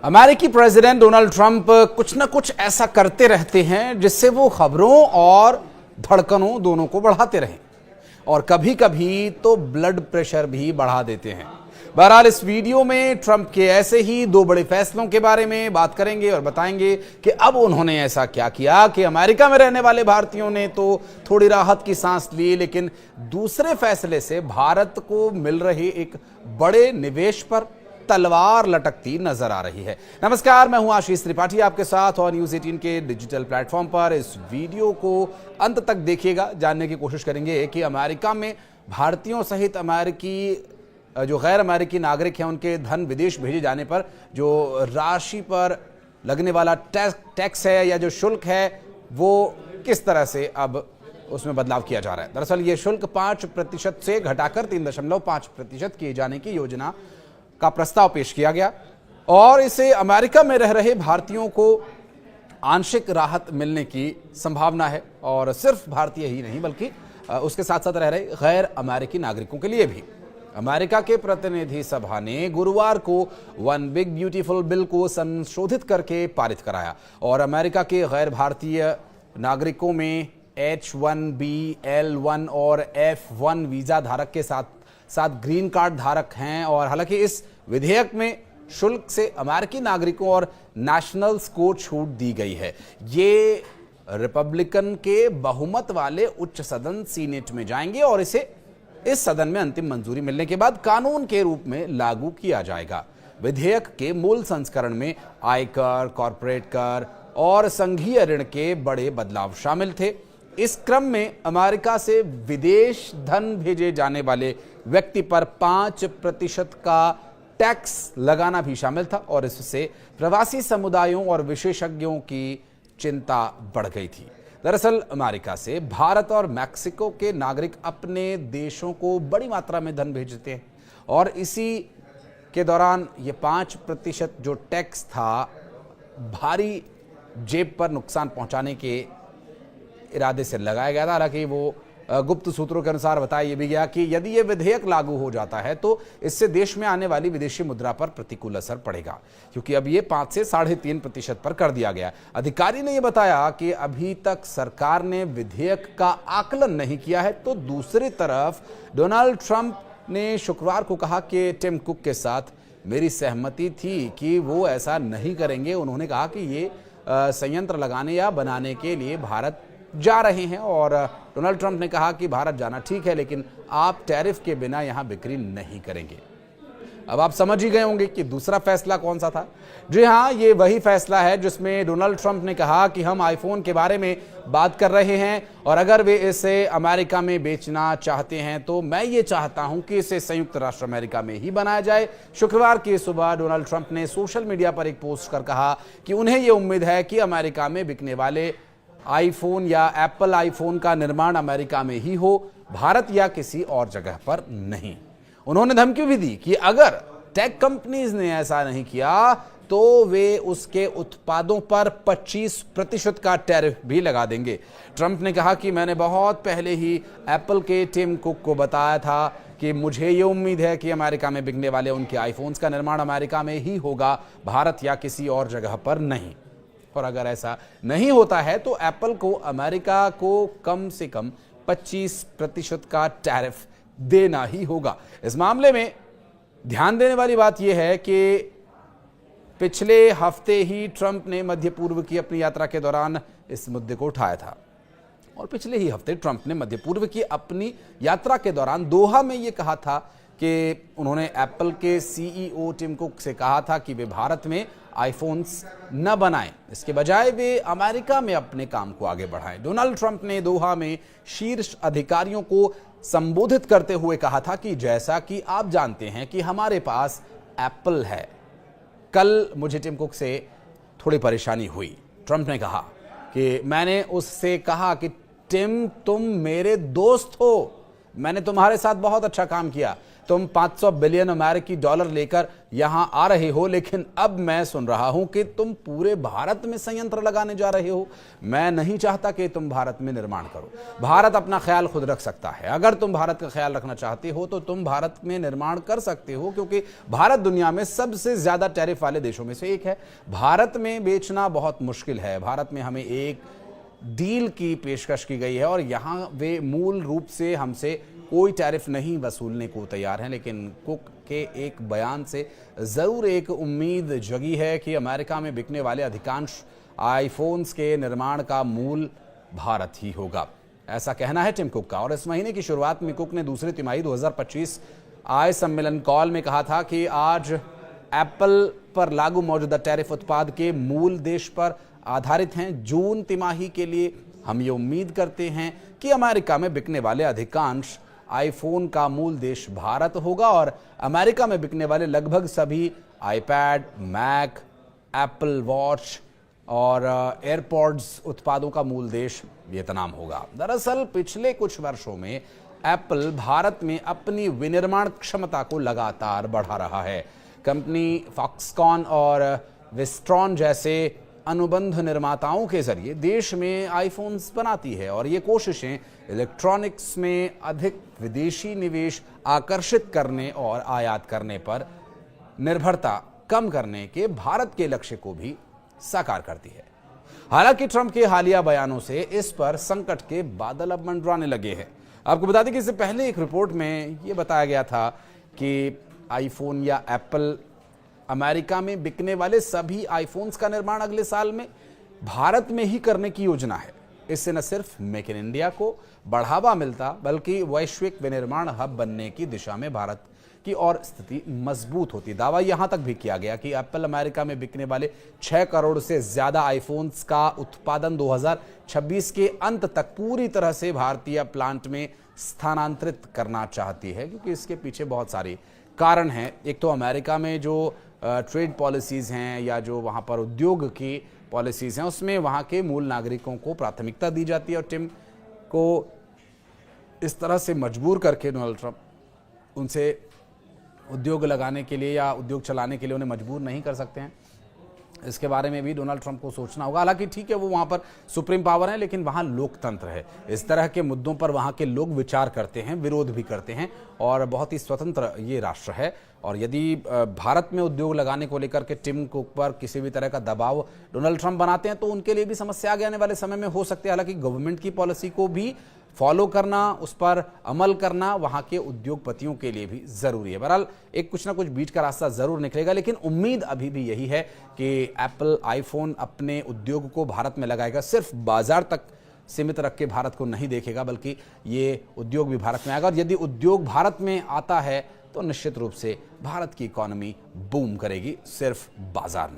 अमेरिकी president Donald Trump कुछ न कुछ ऐसा करते रहते हैं जिससे वो खबरों और धड़कनों दोनों को बढ़ाते रहें और कभी कभी तो ब्लड प्रेशर भी बढ़ा देते हैं। बहरहाल इस वीडियो में ट्रंप के ऐसे ही दो बड़े फैसलों के बारे में बात करेंगे और बताएंगे कि अब उन्होंने ऐसा क्या किया कि अमेरिका में रहने वाले भारतीयों ने तो थोड़ी राहत की सांस ली, लेकिन दूसरे फैसले से भारत को मिल रहे एक बड़े निवेश पर तलवार लटकती नजर आ रही है। नमस्कार, मैं हूं आशीष त्रिपाठी आपके साथ और न्यूज़ 18 के डिजिटल प्लेटफॉर्म पर। इस वीडियो को अंत तक देखिएगा, जानने की कोशिश करेंगे कि अमेरिका में भारतीयों सहित जो गैर अमेरिकी नागरिक हैं उनके धन विदेश भेजे जाने पर जो राशि पर लगने वाला टैक्स है या जो शुल्क है वो किस तरह से अब उसमें बदलाव किया जा रहा है। दरअसल ये शुल्क 5% से घटाकर 3.5% किए जाने की योजना का प्रस्ताव पेश किया गया और इसे अमेरिका में रह रहे भारतीयों को आंशिक राहत मिलने की संभावना है और सिर्फ भारतीय ही नहीं बल्कि उसके साथ साथ रह रहे गैर अमेरिकी नागरिकों के लिए भी। अमेरिका के प्रतिनिधि सभा ने गुरुवार को वन बिग ब्यूटीफुल बिल को संशोधित करके पारित कराया और अमेरिका के गैर भारतीय नागरिकों में H-1B, L-1 और F-1 वीजा धारक के साथ साथ ग्रीन कार्ड धारक हैं। और हालांकि इस विधेयक में शुल्क से अमेरिकी नागरिकों और नेशनल्स को छूट दी गई है। ये रिपब्लिकन के बहुमत वाले उच्च सदन सीनेट में जाएंगे और इस सदन में अंतिम मंजूरी मिलने के बाद कानून के रूप में लागू किया जाएगा। विधेयक के मूल संस्करण में आयकर, कॉर्पोरेट कर और संघीय ऋण के बड़े बदलाव शामिल थे। इस क्रम में अमेरिका से विदेश धन भेजे जाने वाले व्यक्ति पर 5% का टैक्स लगाना भी शामिल था और इससे प्रवासी समुदायों और विशेषज्ञों की चिंता बढ़ गई थी। दरअसल अमेरिका से भारत और मैक्सिको के नागरिक अपने देशों को बड़ी मात्रा में धन भेजते हैं और इसी के दौरान ये 5% जो टैक्स था भारी जेब पर नुकसान पहुंचाने के इरादे से लगाया गया था। हालांकि वो गुप्त सूत्रों के अनुसार बताया यह भी गया कि यदि यह विधेयक लागू हो जाता है तो इससे देश में आने वाली विदेशी मुद्रा पर प्रतिकूल असर पड़ेगा, क्योंकि अब यह 5 से 3.5% पर कर दिया गया। अधिकारी ने यह बताया कि अभी तक सरकार ने विधेयक का आकलन नहीं किया है। तो दूसरी तरफ डोनाल्ड ट्रंप ने शुक्रवार को कहा कि टिम कुक के साथ मेरी सहमति थी कि वो ऐसा नहीं करेंगे। उन्होंने कहा कि ये संयंत्र लगाने या बनाने के लिए भारत जा रहे हैं और डोनाल्ड ट्रंप ने कहा कि भारत जाना ठीक है, लेकिन आप टैरिफ के बिना यहां बिक्री नहीं करेंगे। अब आप समझ ही गए होंगे कि दूसरा फैसला कौन सा था। जी हां, ये वही फैसला है जिसमें डोनाल्ड ट्रंप ने कहा कि हम आईफोन के बारे में बात कर रहे हैं और अगर वे इसे अमेरिका में बेचना चाहते हैं तो मैं ये चाहता हूं कि इसे संयुक्त राष्ट्र अमेरिका में ही बनाया जाए। शुक्रवार की सुबह डोनाल्ड ट्रंप ने सोशल मीडिया पर एक पोस्ट कर कहा कि उन्हें यह उम्मीद है कि अमेरिका में बिकने वाले आईफोन या एप्पल आईफोन का निर्माण अमेरिका में ही हो, भारत या किसी और जगह पर नहीं। उन्होंने धमकी भी दी कि अगर टेक कंपनीज ने ऐसा नहीं किया तो वे उसके उत्पादों पर 25% का टैरिफ भी लगा देंगे। ट्रंप ने कहा कि मैंने बहुत पहले ही एप्पल के टिम कुक को बताया था कि मुझे ये उम्मीद है कि अमेरिका में बिकने वाले उनके आईफोन्स का निर्माण अमेरिका में ही होगा, भारत या किसी और जगह पर नहीं। और अगर ऐसा नहीं होता है तो एप्पल को अमेरिका को कम से कम 25% का टैरिफ देना ही होगा। इस मामले में ध्यान देने वाली बात यह है कि पिछले हफ्ते ही ट्रंप ने मध्य पूर्व की अपनी यात्रा के दौरान इस मुद्दे को उठाया था और पिछले ही हफ्ते ट्रंप ने मध्य पूर्व की अपनी यात्रा के दौरान दोहा में यह कहा था कि उन्होंने एप्पल के सीईओ टिम कुक से कहा था कि वे भारत में आईफोन्स न बनाएं, इसके बजाय वे अमेरिका में अपने काम को आगे बढ़ाएं। डोनाल्ड ट्रंप ने दोहा में शीर्ष अधिकारियों को संबोधित करते हुए कहा था कि जैसा कि आप जानते हैं कि हमारे पास एप्पल है। कल मुझे टिम कुक से थोड़ी परेशानी हुई। ट्रंप ने कहा कि मैंने उससे कहा कि टिम, तुम मेरे दोस्त हो, मैंने तुम्हारे साथ बहुत अच्छा काम किया, तुम 500 बिलियन अमेरिकी डॉलर लेकर यहां आ रहे हो, लेकिन अब मैं सुन रहा हूं कि तुम पूरे भारत में संयंत्र लगाने जा रहे हो। मैं नहीं चाहता कि तुम भारत में निर्माण करो। भारत अपना ख्याल खुद रख सकता है। अगर तुम भारत का ख्याल रखना चाहते हो तो तुम भारत में निर्माण कर सकते हो, क्योंकि भारत दुनिया में सबसे ज्यादा टैरिफ वाले देशों में से एक है। भारत में बेचना बहुत मुश्किल है। भारत में हमें एक डील की पेशकश की गई है और यहां वे मूल रूप से हमसे कोई टैरिफ नहीं वसूलने को तैयार हैं, लेकिन कुक के एक बयान से जरूर एक उम्मीद जगी है कि अमेरिका में बिकने वाले अधिकांश आईफोन्स के निर्माण का मूल भारत ही होगा। ऐसा कहना है टिम कुक का। और इस महीने की शुरुआत में कुक ने दूसरी तिमाही 2025 आय सम्मेलन कॉल में कहा था कि आज एप्पल पर लागू मौजूदा टैरिफ उत्पाद के मूल देश पर आधारित हैं। जून तिमाही के लिए हम ये उम्मीद करते हैं कि अमेरिका में बिकने वाले अधिकांश आईफोन का मूल देश भारत होगा और अमेरिका में बिकने वाले लगभग सभी आईपैड, मैक, एप्पल वॉच और एयरपॉड्स उत्पादों का मूल देश वियतनाम होगा। दरअसल पिछले कुछ वर्षों में एप्पल भारत में अपनी विनिर्माण क्षमता को लगातार बढ़ा रहा है। कंपनी फॉक्सकॉन और विस्ट्रॉन जैसे अनुबंध निर्माताओं के जरिए देश में आईफोन्स बनाती है और ये कोशिशें इलेक्ट्रॉनिक्स में अधिक विदेशी निवेश आकर्षित करने और आयात करने पर निर्भरता कम करने के भारत के लक्ष्य को भी साकार करती है। हालांकि ट्रंप के हालिया बयानों से इस पर संकट के बादल अब मंडराने लगे हैं। आपको बता दें कि इससे पहले एक रिपोर्ट में यह बताया गया था कि आईफोन या एप्पल अमेरिका में बिकने वाले सभी आईफोन्स का निर्माण अगले साल में भारत में ही करने की योजना है। इससे न सिर्फ मेक इन इंडिया को बढ़ावा मिलता, बल्कि वैश्विक विनिर्माण हब बनने की दिशा में भारत की और स्थिति मजबूत होती। दावा यहां तक भी किया गया कि एप्पल अमेरिका में बिकने वाले 6 करोड़ से ज्यादा आईफोन्स का उत्पादन 2026 के अंत तक पूरी तरह से भारतीय प्लांट में स्थानांतरित करना चाहती है, क्योंकि इसके पीछे बहुत सारे कारण हैं। एक तो अमेरिका में जो ट्रेड पॉलिसीज़ हैं या जो वहाँ पर उद्योग की पॉलिसीज़ हैं, उसमें वहाँ के मूल नागरिकों को प्राथमिकता दी जाती है और टिम को इस तरह से मजबूर करके डोनाल्ड ट्रंप उनसे उद्योग लगाने के लिए या उद्योग चलाने के लिए उन्हें मजबूर नहीं कर सकते हैं। इसके बारे में भी डोनाल्ड ट्रंप को सोचना होगा। हालांकि ठीक है, वो वहाँ पर सुप्रीम पावर है, लेकिन वहाँ लोकतंत्र है। इस तरह के मुद्दों पर वहाँ के लोग विचार करते हैं, विरोध भी करते हैं और बहुत ही स्वतंत्र ये राष्ट्र है। और यदि भारत में उद्योग लगाने को लेकर के टिम कुक पर किसी भी तरह का दबाव डोनाल्ड ट्रंप बनाते हैं तो उनके लिए भी समस्या आगे आने वाले समय में हो सकती है। हालांकि गवर्नमेंट की पॉलिसी को भी फॉलो करना, उस पर अमल करना वहां के उद्योगपतियों के लिए भी जरूरी है। बहरहाल एक कुछ ना कुछ बीच का रास्ता जरूर निकलेगा, लेकिन उम्मीद अभी भी यही है कि एप्पल आईफोन अपने उद्योग को भारत में लगाएगा। सिर्फ बाजार तक सीमित रख के भारत को नहीं देखेगा, बल्कि ये उद्योग भी भारत में आएगा। और यदि उद्योग भारत में आता है तो निश्चित रूप से भारत की इकोनॉमी बूम करेगी, सिर्फ बाजार नहीं।